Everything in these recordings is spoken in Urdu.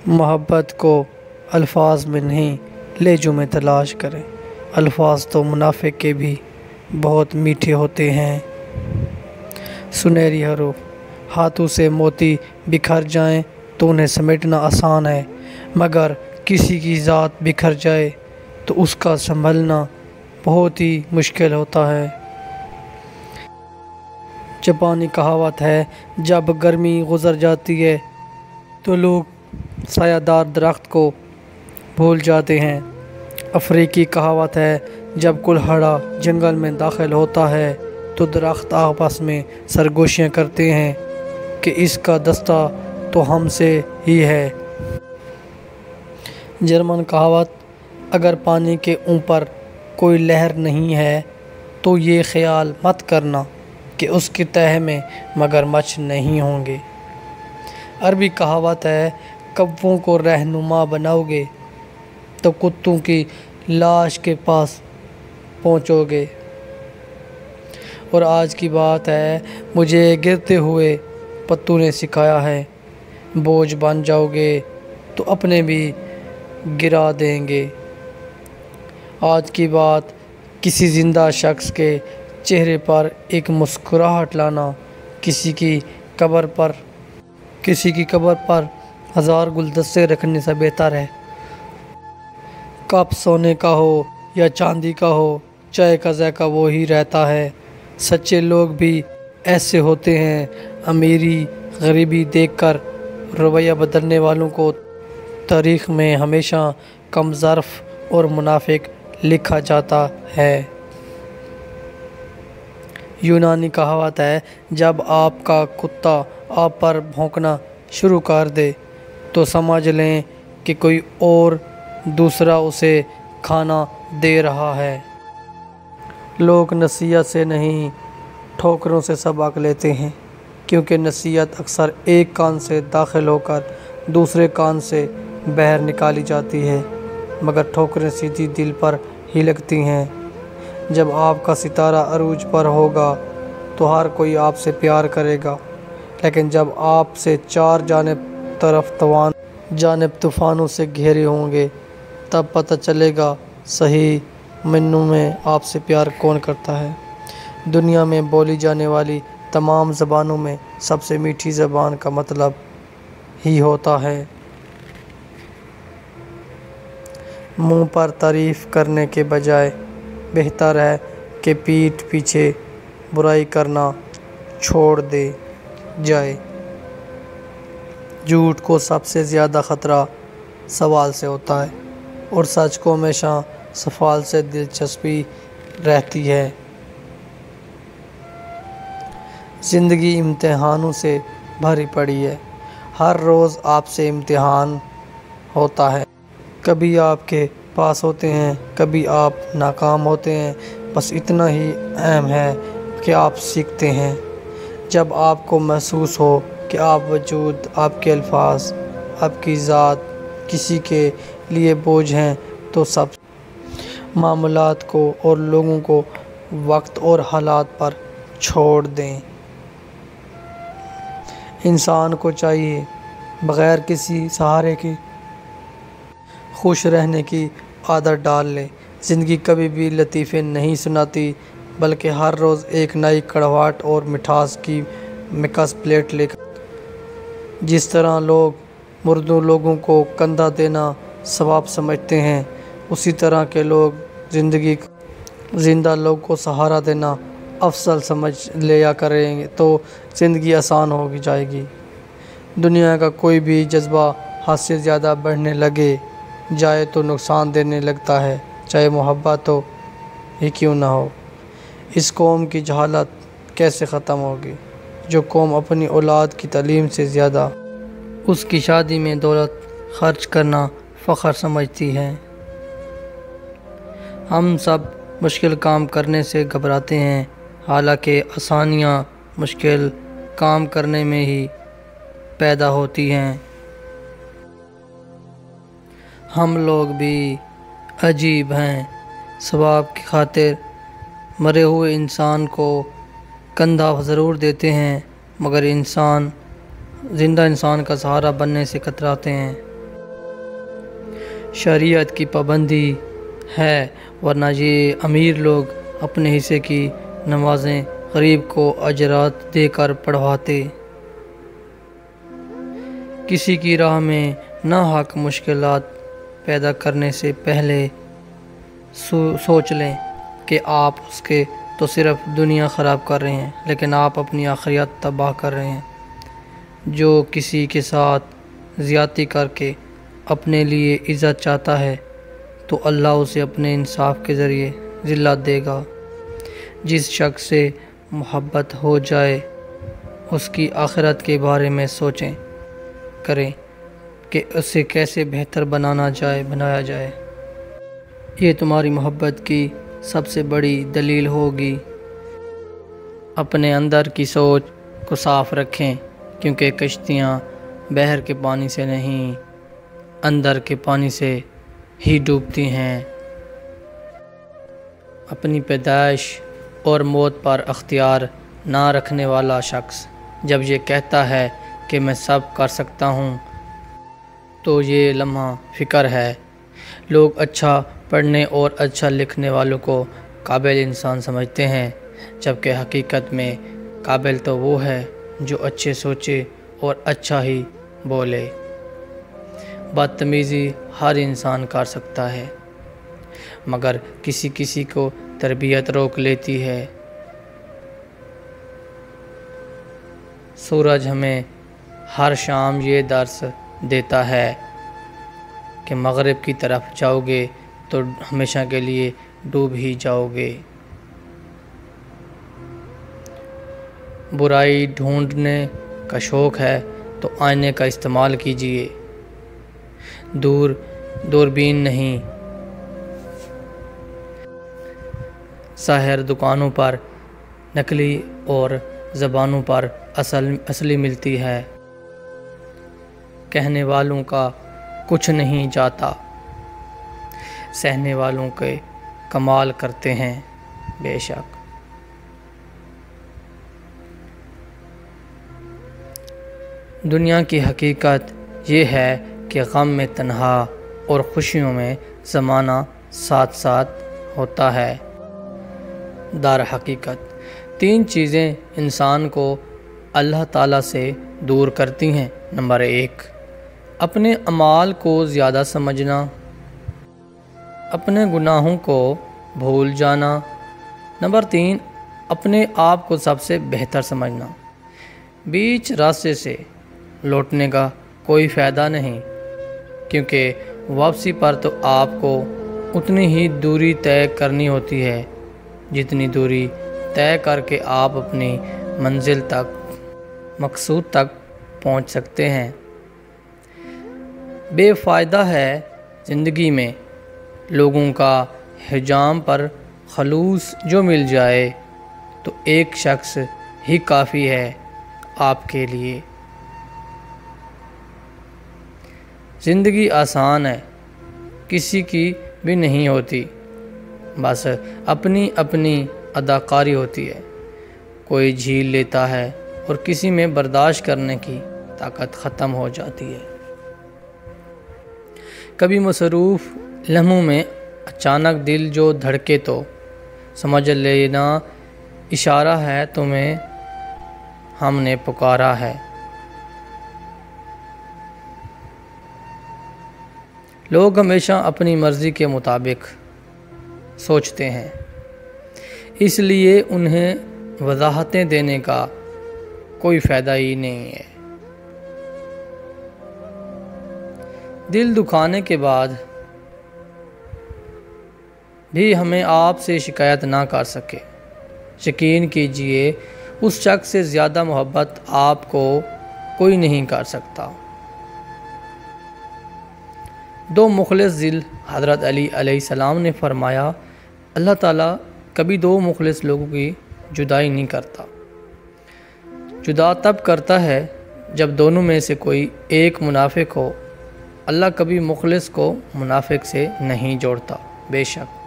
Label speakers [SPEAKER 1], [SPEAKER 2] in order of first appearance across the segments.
[SPEAKER 1] محبت کو الفاظ میں نہیں لہجوں میں تلاش کریں۔ الفاظ تو منافق کے بھی بہت میٹھے ہوتے ہیں۔ سنہری حروف، ہاتھوں سے موتی بکھر جائیں تو انہیں سمیٹنا آسان ہے، مگر کسی کی ذات بکھر جائے تو اس کا سنبھلنا بہت ہی مشکل ہوتا ہے۔ جاپانی کہاوت ہے، جب گرمی گزر جاتی ہے تو لوگ سایہ دار درخت کو بھول جاتے ہیں۔ افریقی کہاوت ہے، جب کلہڑا جنگل میں داخل ہوتا ہے تو درخت آپس میں سرگوشیاں کرتے ہیں کہ اس کا دستہ تو ہم سے ہی ہے۔ جرمن کہاوت، اگر پانی کے اوپر کوئی لہر نہیں ہے تو یہ خیال مت کرنا کہ اس کی تہہ میں مگرمچھ نہیں ہوں گے۔ عربی کہاوت ہے، کووں کو رہنما بناؤ گے تو کتوں کی لاش کے پاس پہنچو گے۔ اور آج کی بات ہے، مجھے گرتے ہوئے پتوں نے سکھایا ہے، بوجھ بن جاؤ گے تو اپنے بھی گرا دیں گے۔ آج کی بات، کسی زندہ شخص کے چہرے پر ایک مسکراہٹ لانا کسی کی قبر پر 1000 گلدستے رکھنے سے بہتر ہے۔ کپ سونے کا ہو یا چاندی کا ہو، چائے کا ذائقہ وہی رہتا ہے۔ سچے لوگ بھی ایسے ہوتے ہیں۔ امیری غریبی دیکھ کر رویہ بدلنے والوں کو تاریخ میں ہمیشہ کم ظرف اور منافق لکھا جاتا ہے۔ یونانی کہاوت ہے، جب آپ کا کتا آپ پر بھونکنا شروع کر دے تو سمجھ لیں کہ کوئی اور دوسرا اسے کھانا دے رہا ہے۔ لوگ نصیحت سے نہیں، ٹھوکروں سے سبق لیتے ہیں، کیونکہ نصیحت اکثر ایک کان سے داخل ہو کر دوسرے کان سے باہر نکالی جاتی ہے، مگر ٹھوکریں سیدھی دل پر ہی لگتی ہیں۔ جب آپ کا ستارہ عروج پر ہوگا تو ہر کوئی آپ سے پیار کرے گا، لیکن جب آپ سے چار جانب طوفانوں سے گھیرے ہوں گے تب پتہ چلے گا صحیح معنوں میں آپ سے پیار کون کرتا ہے۔ دنیا میں بولی جانے والی تمام زبانوں میں سب سے میٹھی زبان کا مطلب ہی ہوتا ہے۔ منہ پر تعریف کرنے کے بجائے بہتر ہے کہ پیٹھ پیچھے برائی کرنا چھوڑ دی جائے۔ جھوٹ کو سب سے زیادہ خطرہ سوال سے ہوتا ہے، اور سچ کو ہمیشہ سوال سے دلچسپی رہتی ہے۔ زندگی امتحانوں سے بھری پڑی ہے، ہر روز آپ سے امتحان ہوتا ہے۔ کبھی آپ کے پاس ہوتے ہیں، کبھی آپ ناکام ہوتے ہیں، بس اتنا ہی اہم ہے کہ آپ سیکھتے ہیں۔ جب آپ کو محسوس ہو کہ آپ وجود، آپ کے الفاظ، آپ کی ذات کسی کے لیے بوجھ ہیں تو سب معاملات کو اور لوگوں کو وقت اور حالات پر چھوڑ دیں۔ انسان کو چاہیے بغیر کسی سہارے کے خوش رہنے کی عادت ڈال لے۔ زندگی کبھی بھی لطیفے نہیں سناتی، بلکہ ہر روز ایک نئی کڑواہٹ اور مٹھاس کی مکس پلیٹ لے کر۔ جس طرح لوگ مردوں لوگوں کو کندھا دینا ثواب سمجھتے ہیں، اسی طرح کے لوگ زندہ لوگوں کو سہارا دینا افضل سمجھ لیا کریں تو زندگی آسان ہو جائے گی۔ دنیا کا کوئی بھی جذبہ حد سے زیادہ بڑھنے لگے جائے تو نقصان دینے لگتا ہے، چاہے محبت ہو ہی کیوں نہ ہو۔ اس قوم کی جہالت کیسے ختم ہوگی؟ جو قوم اپنی اولاد کی تعلیم سے زیادہ اس کی شادی میں دولت خرچ کرنا فخر سمجھتی ہے۔ ہم سب مشکل کام کرنے سے گھبراتے ہیں، حالانکہ آسانیاں مشکل کام کرنے میں ہی پیدا ہوتی ہیں۔ ہم لوگ بھی عجیب ہیں، ثواب کی خاطر مرے ہوئے انسان کو کندھا ضرور دیتے ہیں، مگر زندہ انسان کا سہارا بننے سے کتراتے ہیں۔ شریعت کی پابندی ہے، ورنہ یہ امیر لوگ اپنے حصے کی نمازیں غریب کو اجرات دے کر پڑھواتے۔ کسی کی راہ میں ناحق مشکلات پیدا کرنے سے پہلے سوچ لیں کہ آپ اس کے تو صرف دنیا خراب کر رہے ہیں، لیکن آپ اپنی آخرت تباہ کر رہے ہیں۔ جو کسی کے ساتھ زیادتی کر کے اپنے لیے عزت چاہتا ہے تو اللہ اسے اپنے انصاف کے ذریعے ذلت دے گا۔ جس شخص سے محبت ہو جائے اس کی آخرت کے بارے میں سوچیں کریں کہ اسے کیسے بہتر بنایا جائے۔ یہ تمہاری محبت کی سب سے بڑی دلیل ہوگی۔ اپنے اندر کی سوچ کو صاف رکھیں، کیونکہ کشتیاں بحر کے پانی سے نہیں، اندر کے پانی سے ہی ڈوبتی ہیں۔ اپنی پیدائش اور موت پر اختیار نہ رکھنے والا شخص جب یہ کہتا ہے کہ میں سب کر سکتا ہوں تو یہ لمحہ فکر ہے۔ لوگ اچھا پڑھنے اور اچھا لکھنے والوں کو قابل انسان سمجھتے ہیں، جبکہ حقیقت میں قابل تو وہ ہے جو اچھے سوچے اور اچھا ہی بولے۔ بدتمیزی ہر انسان کر سکتا ہے، مگر کسی کو تربیت روک لیتی ہے۔ سورج ہمیں ہر شام یہ درس دیتا ہے کہ مغرب کی طرف جاؤ گے تو ہمیشہ کے لیے ڈوب ہی جاؤ گے۔ برائی ڈھونڈنے کا شوق ہے تو آئینے کا استعمال کیجیے، دوربین نہیں۔ ساحر دکانوں پر نکلی اور زبانوں پر اصلی ملتی ہے۔ کہنے والوں کا کچھ نہیں جاتا، سہنے والوں کے کمال کرتے ہیں بے شک۔ دنیا کی حقیقت یہ ہے کہ غم میں تنہا اور خوشیوں میں زمانہ ساتھ ساتھ ہوتا ہے۔ در حقیقت 3 چیزیں انسان کو اللہ تعالیٰ سے دور کرتی ہیں۔ نمبر 1، اپنے اعمال کو زیادہ سمجھنا، اپنے گناہوں کو بھول جانا۔ نمبر 3، اپنے آپ کو سب سے بہتر سمجھنا۔ بیچ راستے سے لوٹنے کا کوئی فائدہ نہیں، کیونکہ واپسی پر تو آپ کو اتنی ہی دوری طے کرنی ہوتی ہے جتنی دوری طے کر کے آپ اپنی منزل تک، مقصود تک پہنچ سکتے ہیں۔ بے فائدہ ہے زندگی میں لوگوں کا حجام پر خلوص جو مل جائے تو ایک شخص ہی کافی ہے آپ کے لیے۔ زندگی آسان ہے، کسی کی بھی نہیں ہوتی، بس اپنی اپنی اداکاری ہوتی ہے۔ کوئی جھیل لیتا ہے اور کسی میں برداشت کرنے کی طاقت ختم ہو جاتی ہے۔ کبھی مصروف لمحوں میں اچانک دل جو دھڑکے تو سمجھ لینا اشارہ ہے تمہیں ہم نے پکارا ہے۔ لوگ ہمیشہ اپنی مرضی کے مطابق سوچتے ہیں، اس لیے انہیں وضاحتیں دینے کا کوئی فائدہ ہی نہیں ہے۔ دل دکھانے کے بعد بھی ہمیں آپ سے شکایت نہ کر سکے، یقین کیجئے اس شخص سے زیادہ محبت آپ کو کوئی نہیں کر سکتا۔ 2 مخلص دل حضرت علی علیہ السلام نے فرمایا، اللہ تعالیٰ کبھی 2 مخلص لوگوں کی جدائی نہیں کرتا، جدا تب کرتا ہے جب دونوں میں سے کوئی ایک منافق ہو۔ اللہ کبھی مخلص کو منافق سے نہیں جوڑتا بے شک۔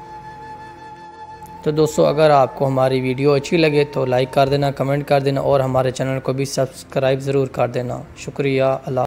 [SPEAKER 1] تو دوستو، اگر آپ کو ہماری ویڈیو اچھی لگے تو لائک کر دینا، کمنٹ کر دینا اور ہمارے چینل کو بھی سبسکرائب ضرور کر دینا۔ شکریہ۔ اللہ